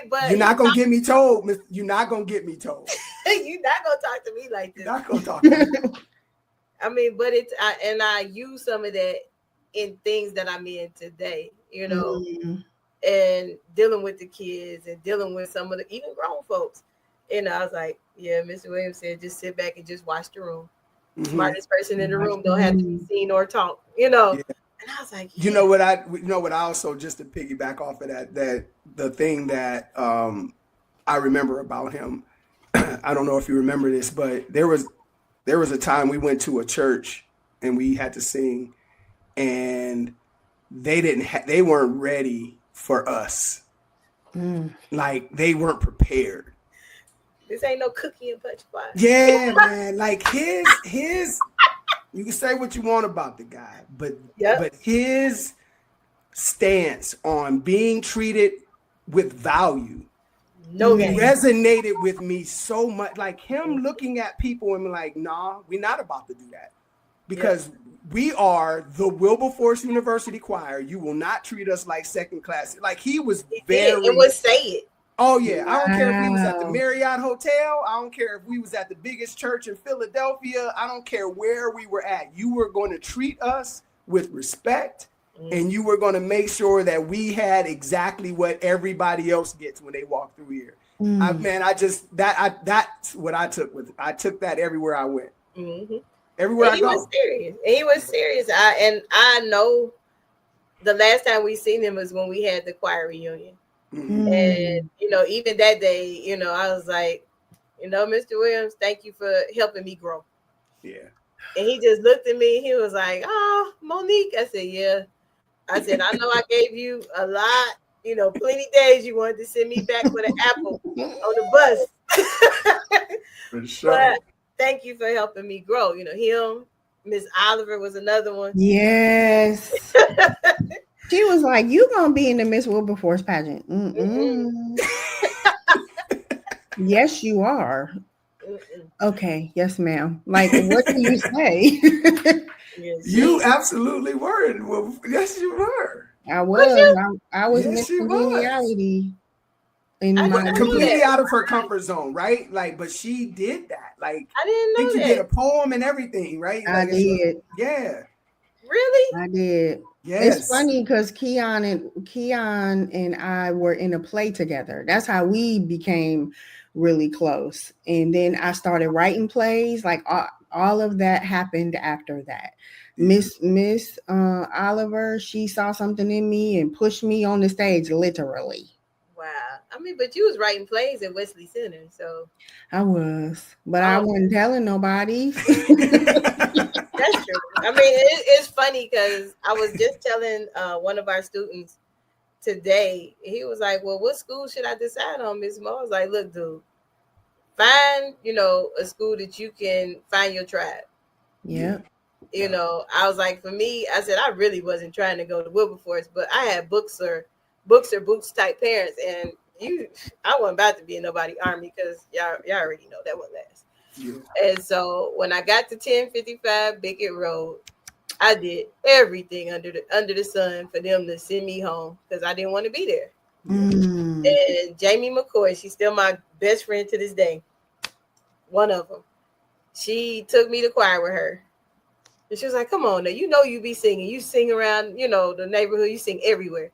But you're not going to get me told. You're not going to get me told. You're not going to talk to me like this. You're not going to talk to me. But I use some of that in things that I'm in today, and dealing with the kids and dealing with some of the even grown folks. And I was like, yeah, Mr. Williams said, just sit back and just watch the room. Smartest person in the room don't have to be seen or talk, Yeah. And I was like, you know what I also, just to piggyback off of that the thing that I remember about him, I don't know if you remember this, but there was a time we went to a church and we had to sing, and they weren't ready for us. Like they weren't prepared. This ain't no cookie and punch pie. Yeah, man. Like his you can say what you want about the guy, but his stance on being treated with value resonated with me so much. Like him looking at people and like, nah, we're not about to do that. Because we are the Wilberforce University choir. You will not treat us like second class. Like he was it would say it. Oh yeah, I don't care if we was at the Marriott Hotel. I don't care if we was at the biggest church in Philadelphia. I don't care where we were at. You were going to treat us with respect, and you were going to make sure that we had exactly what everybody else gets when they walk through here. That's what I took with it. I took that everywhere I went. Everywhere I go. He was serious. I know the last time we seen him was when we had the choir reunion. And even that day, I was like, Mr. Williams, thank you for helping me grow. Yeah. And he just looked at me. He was like, "Oh, Monique." I said, "Yeah." I said, "I know I gave you a lot, plenty days you wanted to send me back with an apple on the bus." For sure. But thank you for helping me grow. Him, Miss Oliver was another one. Yes. She was like, "You gonna be in the Miss Wilberforce pageant?" Yes, you are. Okay, yes, ma'am. Like, what do you say? You absolutely were. Well, yes, you were. I was. I was yes, in reality. Completely out of her comfort zone, right? Like, but she did that. Like, I didn't know that. You did a poem and everything, right? I did. Yeah. Really? I did. Yes. It's funny because Keon and I were in a play together. That's how we became really close. And then I started writing plays. Like all of that happened after that. Miss Oliver, she saw something in me and pushed me on the stage, literally. Wow. But you was writing plays at Wesley Center, so. I was, but I wasn't telling nobody. That's true. It's funny because I was just telling one of our students today. He was like, "Well, what school should I decide on, Miss Mo?" I was like, "Look, dude, find a school that you can find your tribe." Yeah. I was like, for me, I said I really wasn't trying to go to Wilberforce, but I had books or boots type parents, and I wasn't about to be in nobody's army because y'all already know that wouldn't last. Yeah. And so when I got to 1055 Bickett Road, I did everything under the sun for them to send me home because I didn't want to be there. And Jamie McCoy, she's still my best friend to this day. One of them. She took me to choir with her. And she was like, "Come on now, you be singing. You sing around, the neighborhood. You sing everywhere."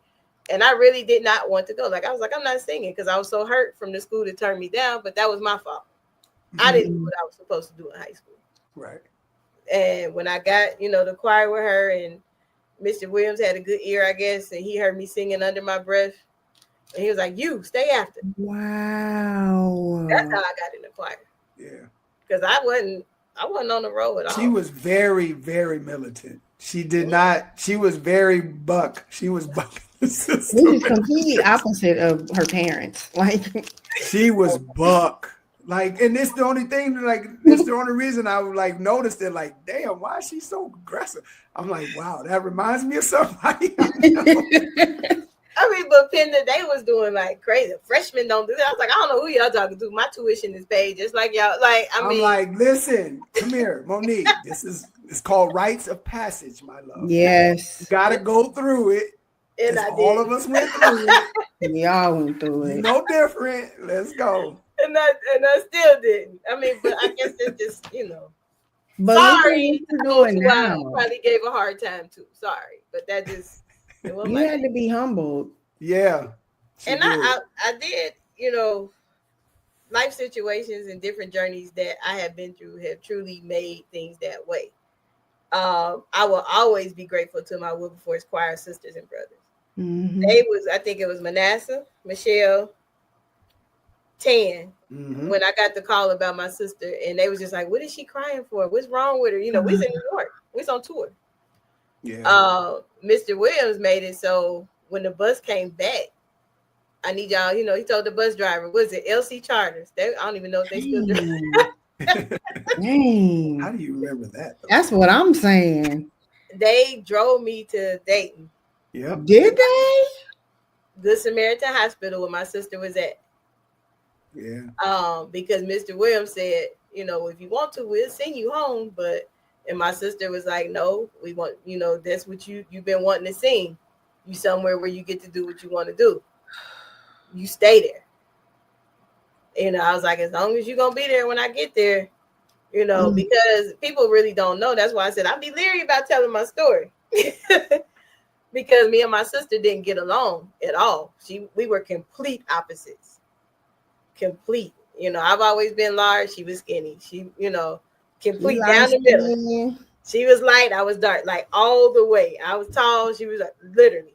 And I really did not want to go. Like, I was like, I'm not singing because I was so hurt from the school to turn me down, but that was my fault. I didn't do what I was supposed to do in high school. Right. And when I got, the choir with her, and Mr. Williams had a good ear, I guess, and he heard me singing under my breath. And he was like, you stay after. Wow. That's how I got in the choir. Yeah. Because I wasn't on the road at all. She was very, very militant. She did not, she was very buck. She was buck. This is completely opposite of her parents. Like, she was buck. Like, and it's the only thing, like, it's the only reason I like noticed it, like, damn, why is she so aggressive? I'm like, wow, that reminds me of somebody. I mean, but Penn today was doing like crazy. Freshmen don't do that. I was like, I don't know who y'all talking to. My tuition is paid just like y'all. Like, I'm like, listen, come here, Monique. It's called rites of passage, my love. Yes. You gotta go through it. And all of us went through it. We all went through it. No different. Let's go. And I still didn't. I mean, but I guess it's just, But sorry. Doing now. I probably gave a hard time too. Sorry. But that just you had to be humbled. Yeah. And I did, life situations and different journeys that I have been through have truly made things that way. I will always be grateful to my Wilberforce choir sisters and brothers. Mm-hmm. I think it was Manassah, Michelle, Tan, when I got the call about my sister, and they was just like, what is she crying for? What's wrong with her? We was in New York. We was on tour. Yeah. Mr. Williams made it so when the bus came back, I need y'all, he told the bus driver, was it LC Charters? I don't even know if they still do. Dang. How do you remember that? That's what I'm saying. They drove me to Dayton. Yep. Did they? Good Samaritan Hospital where my sister was at. Yeah. Because Mr. Williams said, if you want to, we'll send you home. And my sister was like, no, we want, that's what you've been wanting to sing. You somewhere where you get to do what you want to do. You stay there. I was like, as long as you're going to be there when I get there, because people really don't know. That's why I said, I'd be leery about telling my story. Because me and my sister didn't get along at all. We were complete opposites. Complete. I've always been large. She was skinny. She, complete down the middle. She was light. I was dark, like all the way. I was tall. She was like literally.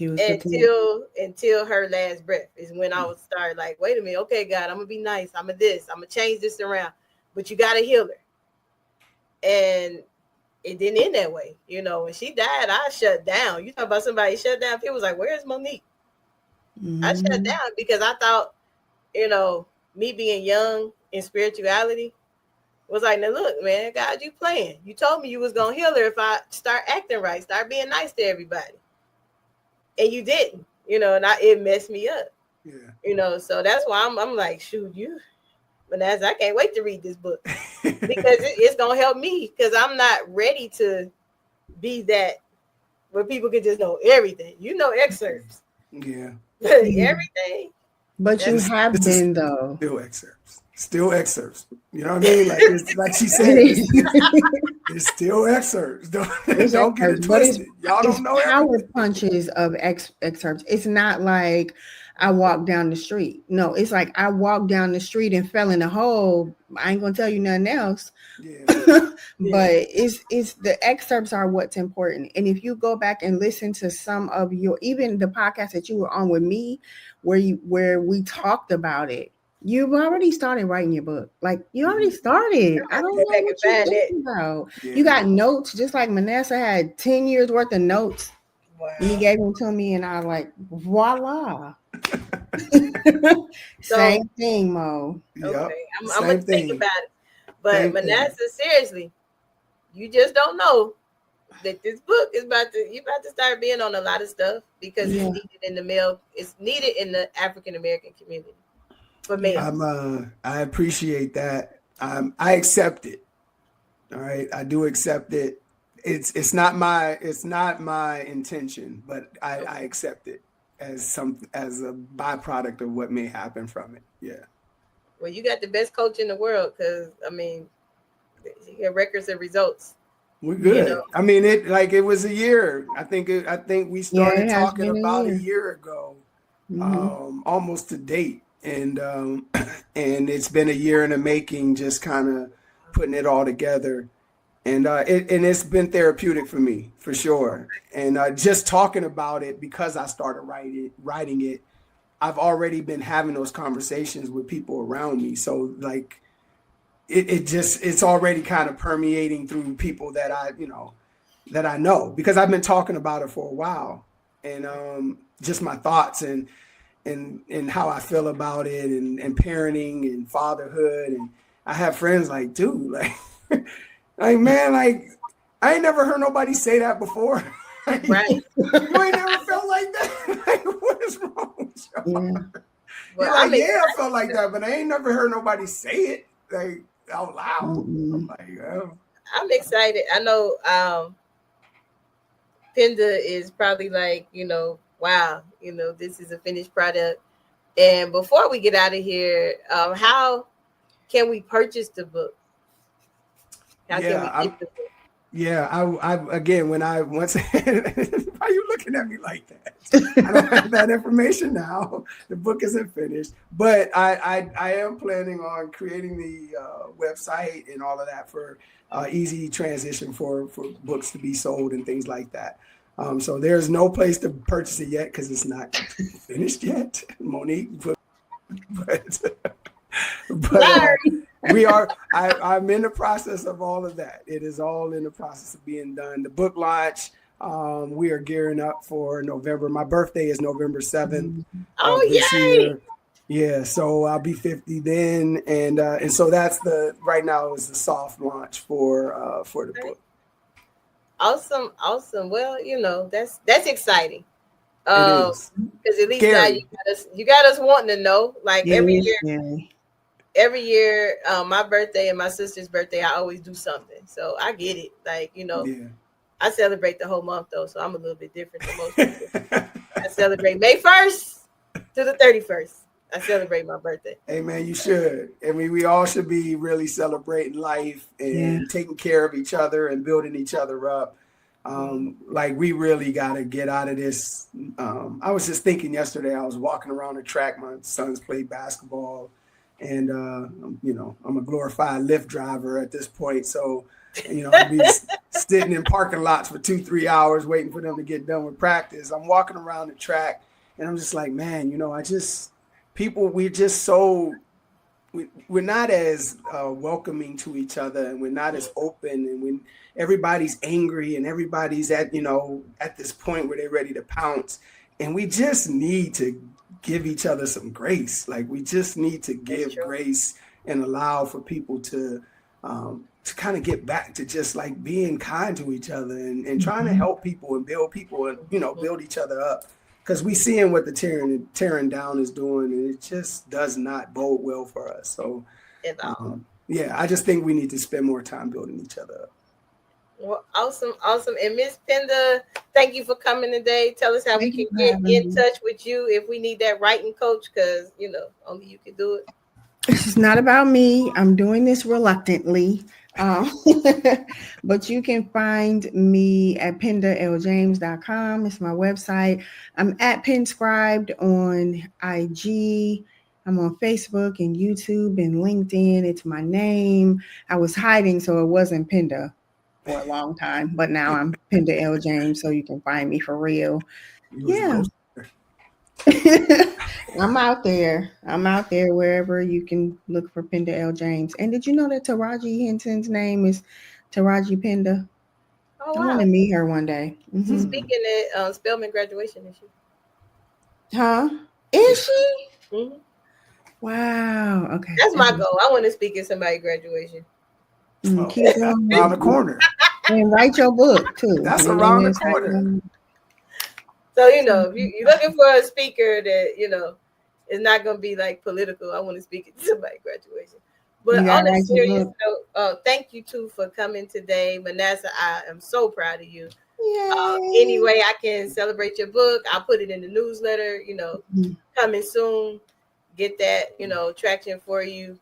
Until her last breath is when I would start like, wait a minute, okay, God, I'm gonna be nice. I'm gonna change this around, but you gotta heal her. And it didn't end that way, When she died, I shut down. You talk about somebody shut down. People was like, "Where's Monique?" I shut down because I thought, me being young in spirituality was like, now look, man, God, you playing. You told me you was gonna heal her if I start acting right, start being nice to everybody. And you didn't, and it messed me up. Yeah. So that's why I'm like, shoot, Manassah, I can't wait to read this book because it's gonna help me because I'm not ready to be that where people can just know everything. Excerpts. Yeah. Everything. But you have been though. Still excerpts. You know what I mean? Like she said, it's still excerpts. Don't get it twisted. Y'all don't know power everything. Punches of excerpts. It's not like I walked down the street. No, it's like I walked down the street and fell in a hole. I ain't gonna tell you nothing else. Yeah. But it's the excerpts are what's important. And if you go back and listen to some of even the podcast that you were on with me, where we talked about it, you've already started writing your book. Like you already started. I don't know what you're talking about. Yeah. You got notes, just like Manassah had 10 years worth of notes. Wow. And he gave them to me, and I was like, voila. Same thing, Mo. Okay, yep. I'm gonna think about it. But same Manassah, seriously, you just don't know that this book is about to start being on a lot of stuff because it's needed in the African American community. For me, I appreciate that. I accept it. All right, I do accept it. It's not my intention, but I accept it as a byproduct of what may happen from it. Yeah. Well, you got the best coach in the world because you get records of results. We're good. You know? I mean, it was a year. I think we started talking about a year ago, almost to date, and it's been a year in the making, just kind of putting it all together, and it's been therapeutic for me, for sure. And just talking about it, because I started writing it, I've already been having those conversations with people around me. So like, it's already kind of permeating through people that I know, because I've been talking about it for a while, and just my thoughts and how I feel about it, and parenting and fatherhood. And I have friends like, dude, like, like, man, like, I ain't never heard nobody say that before. Right. You ain't never felt like that. Like, what is wrong with you? Yeah. Well, I felt like that, but I ain't never heard nobody say it like out loud. I'm like, oh. I'm excited. I know Penda is probably like, wow, this is a finished product. And before we get out of here, how can we purchase the book? How can we get the book? Yeah, I again, when I once, why are you looking at me like that? I don't have that information now. The book isn't finished, but I am planning on creating the website and all of that for easy transition for books to be sold and things like that. So there's no place to purchase it yet because it's not finished yet, Monique. But we are. I'm in the process of all of that. It is all in the process of being done. The book launch, we are gearing up for November. My birthday is November 7th. Oh, this yay! year. Yeah, so I'll be 50 then, and so that's right now is the soft launch for the book. Awesome. Well, that's exciting. It is. Because at least now you got us wanting to know. Like every year, my birthday and my sister's birthday, I always do something. So I get it. Like, I celebrate the whole month though, so I'm a little bit different than most people. I celebrate May 1st to the 31st. I celebrate my birthday. Hey man, you should. I mean, we all should be really celebrating life and taking care of each other and building each other up. Like, we really got to get out of this. I was just thinking yesterday, I was walking around the track. My sons play basketball, and I'm a glorified Lyft driver at this point. So, I'll be sitting in parking lots for 2-3 hours waiting for them to get done with practice. I'm walking around the track, and I'm just like, man, we're just so, we're not as welcoming to each other, and we're not as open, and when everybody's angry and everybody's at this point where they're ready to pounce, and we just need to give each other some grace. Like, we just need to give grace and allow for people to kind of get back to just like being kind to each other and trying to help people and build people and build each other up. Because we seeing what the tearing down is doing, and it just does not bode well for us. So, I just think we need to spend more time building each other up. Well, awesome. And Miss Penda, thank you for coming today. Tell us how we can get in touch with you if we need that writing coach, because, only you can do it. It's not about me. I'm doing this reluctantly. But you can find me at pendaljames.com. It's my website. I'm at Penscribed on IG. I'm on Facebook and YouTube and LinkedIn. It's my name. I was hiding, so it wasn't Penda for a long time, but now I'm Penda L. James, so you can find me for real. Yeah. I'm out there wherever you can look for Penda L. James. And did you know that Taraji Henson's name is Taraji Penda? Oh, wow. I want to meet her one day. Mm-hmm. She's speaking at Spelman graduation, is she? Huh? Is she? Mm-hmm. Wow. Okay. That's my goal. I want to speak at somebody's graduation. Keep going. Around the corner. And write your book too. That's around the corner. So, if you're looking for a speaker that, is not going to be like political, I want to speak at somebody's graduation. But on a serious note, thank you too for coming today. Manassah, I am so proud of you. Any way I can celebrate your book, I'll put it in the newsletter, coming soon. Get that, traction for you.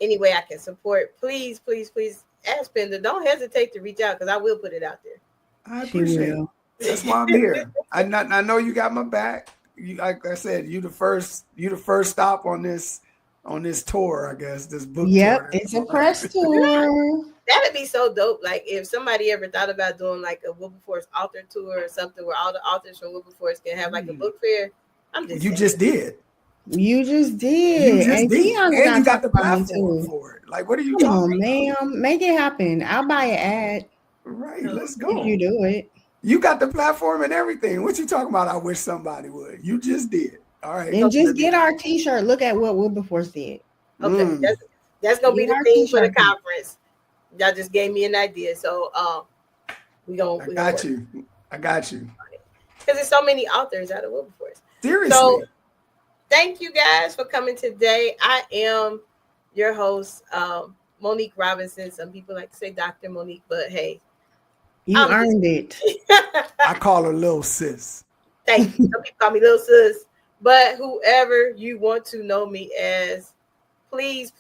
Any way I can support, please, please, please ask Penda, don't hesitate to reach out because I will put it out there. I appreciate it. That's why I'm here. I know you got my back. You, like I said, you the first stop on this tour, I guess, this book tour. Yep, it's a press tour. That'd be so dope. Like if somebody ever thought about doing like a Wilberforce author tour or something where all the authors from Wilberforce can have like a book fair. You just did. And you got the platform for it. Like, what are you talking about? Ma'am, make it happen. I'll buy an ad. Right, let's go. If you do it. You got the platform and everything. What you talking about? I wish somebody would. You just did. All right. And just get our t-shirt. Look at what Wilberforce did. Okay, that's gonna be the theme for the conference. Y'all just gave me an idea, so I got you. Because there's so many authors out of Wilberforce. Seriously. So thank you guys for coming today. I am your host, Monique Robinson. Some people like to say Dr. Monique, but hey, you earned it. I call her Little Sis. Thank you. Some people call me Little Sis, but whoever you want to know me as, please,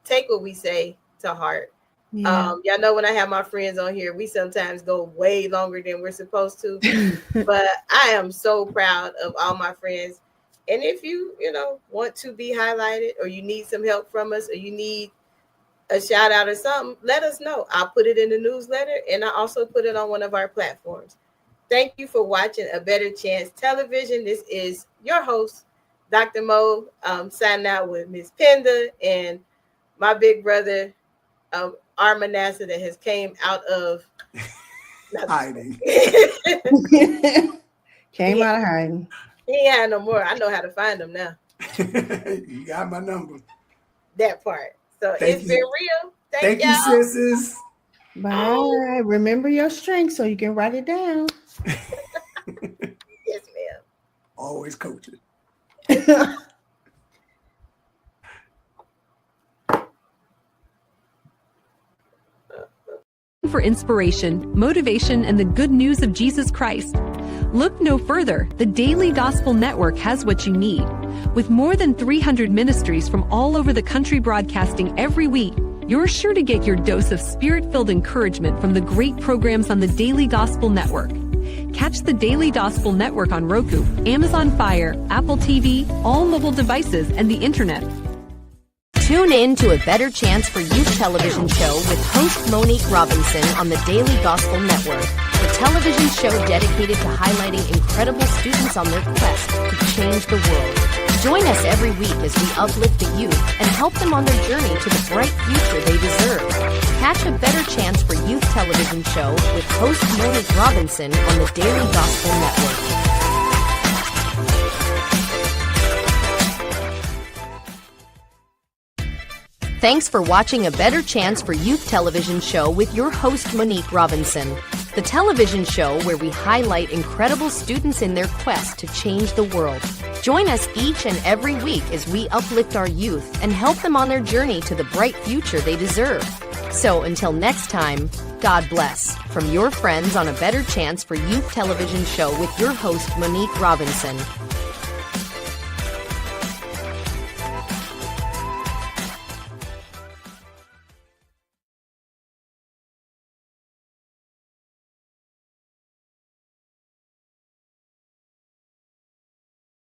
take what we say to heart. Yeah. Y'all know when I have my friends on here, we sometimes go way longer than we're supposed to, but I am so proud of all my friends. And if you want to be highlighted, or you need some help from us, or you need a shout out or something, let us know. I'll put it in the newsletter, and I also put it on one of our platforms. Thank you for watching A Better Chance Television. This is your host, Dr. Mo, signing out with Miss Penda and my big brother, our Manasseh, that has came out of hiding. Came out of hiding. He ain't had no more. I know how to find him now. You got my number. That part. So it's been real. Thank you, sisters. Bye. Remember your strength so you can write it down. Yes, ma'am. Always coaching. For inspiration, motivation, and the good news of Jesus Christ. Look no further. The Daily Gospel Network has what you need. With more than 300 ministries from all over the country broadcasting every week, you're sure to get your dose of spirit-filled encouragement from the great programs on the Daily Gospel Network. Catch the Daily Gospel Network on Roku, Amazon Fire, Apple TV, all mobile devices, and the internet. Tune in to A Better Chance for Youth television show with host Monique Robinson on the Daily Gospel Network, the television show dedicated to highlighting incredible students on their quest to change the world. Join us every week as we uplift the youth and help them on their journey to the bright future they deserve. Catch A Better Chance for Youth television show with host Monique Robinson on the Daily Gospel Network. Thanks for watching A Better Chance for Youth television show with your host Monique Robinson, the television show where we highlight incredible students in their quest to change the world. Join us each and every week as we uplift our youth and help them on their journey to the bright future they deserve. So until next time, God bless, from your friends on A Better Chance for Youth television show with your host Monique Robinson.